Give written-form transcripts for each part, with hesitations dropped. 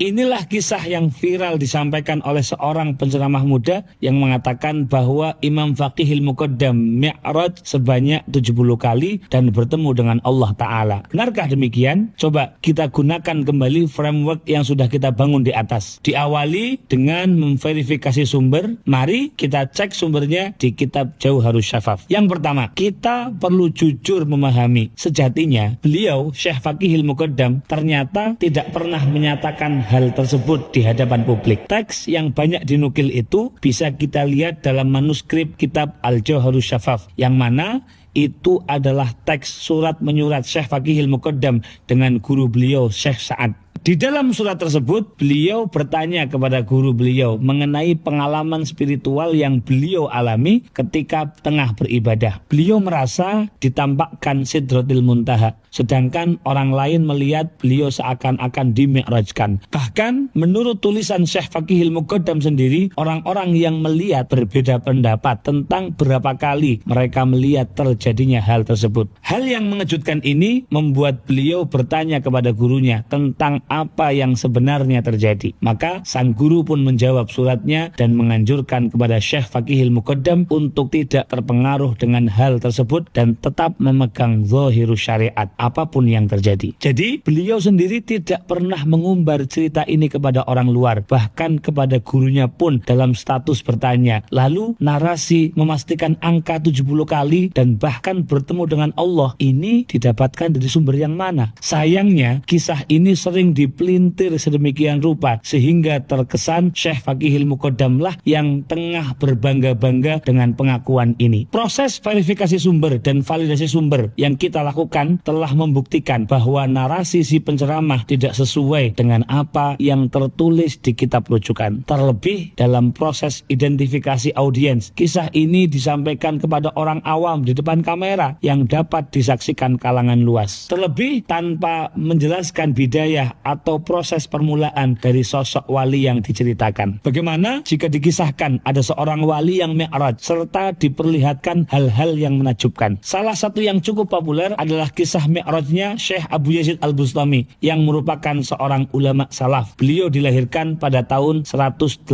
Inilah kisah yang viral disampaikan oleh seorang penceramah muda yang mengatakan bahwa Imam Faqihil Muqaddam mi'raj sebanyak 70 kali dan bertemu dengan Allah Ta'ala. Benarkah demikian? Coba kita gunakan kembali framework yang sudah kita bangun di atas. Diawali dengan memverifikasi sumber. Mari kita cek sumbernya di kitab Jauharus Syafaf. Yang pertama, kita perlu jujur memahami sejatinya beliau Syekh Faqihil Muqaddam ternyata tidak pernah menyatakan hal tersebut di hadapan publik. Teks yang banyak dinukil itu bisa kita lihat dalam manuskrip kitab Al-Jauharus Syafaf, yang mana itu adalah teks surat menyurat Syekh Faqihil Muqaddam dengan guru beliau Syekh Sa'ad. Di dalam surat tersebut, beliau bertanya kepada guru beliau mengenai pengalaman spiritual yang beliau alami ketika tengah beribadah. Beliau merasa ditampakkan Sidratil Muntaha, sedangkan orang lain melihat beliau seakan-akan dimi'rajkan. Bahkan menurut tulisan Syekh Faqihil Muqaddam sendiri, orang-orang yang melihat berbeda pendapat tentang berapa kali mereka melihat terjadinya hal tersebut. Hal yang mengejutkan ini membuat beliau bertanya kepada gurunya tentang apa yang sebenarnya terjadi. Maka sang guru pun menjawab suratnya dan menganjurkan kepada Syekh Faqihil Muqaddam untuk tidak terpengaruh dengan hal tersebut dan tetap memegang zahirus syariat apapun yang terjadi. Jadi beliau sendiri tidak pernah mengumbar cerita ini kepada orang luar, bahkan kepada gurunya pun dalam status bertanya. Lalu narasi memastikan angka 70 kali dan bahkan bertemu dengan Allah ini didapatkan dari sumber yang mana? Sayangnya kisah ini sering dipelintir sedemikian rupa sehingga terkesan Syekh Faqihil Muqaddam lah yang tengah berbangga-bangga dengan pengakuan ini. Proses verifikasi sumber dan validasi sumber yang kita lakukan telah membuktikan bahwa narasi si penceramah tidak sesuai dengan apa yang tertulis di kitab rujukan. Terlebih dalam proses identifikasi audiens, kisah ini disampaikan kepada orang awam di depan kamera yang dapat disaksikan kalangan luas. Terlebih tanpa menjelaskan bidayah atau proses permulaan dari sosok wali yang diceritakan. Bagaimana jika dikisahkan ada seorang wali yang mi'raj serta diperlihatkan hal-hal yang menakjubkan? Salah satu yang cukup populer adalah kisah mi'rajnya Syekh Abu Yazid Al-Bustami yang merupakan seorang ulama salaf. Beliau dilahirkan pada tahun 188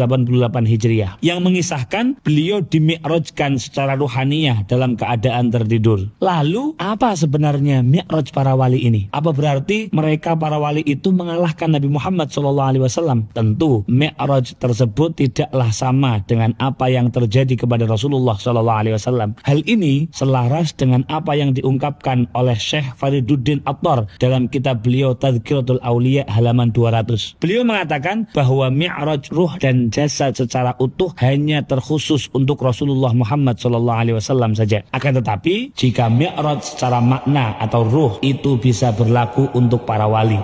Hijriah yang mengisahkan beliau dimi'rajkan secara ruhaniyah dalam keadaan tertidur. Lalu apa sebenarnya mi'raj para wali ini? Apa berarti mereka para wali itu mengalahkan Nabi Muhammad SAW? Tentu mi'raj tersebut tidaklah sama dengan apa yang terjadi kepada Rasulullah SAW. Hal ini selaras dengan apa yang diungkapkan oleh Syekh Fariduddin Attar dalam kitab beliau Tadhkiratul Auliya halaman 200. Beliau mengatakan bahwa mi'raj ruh dan jasad secara utuh hanya terkhusus untuk Rasulullah Muhammad SAW saja. Akan tetapi jika mi'raj secara makna atau ruh itu bisa berlaku untuk para wali.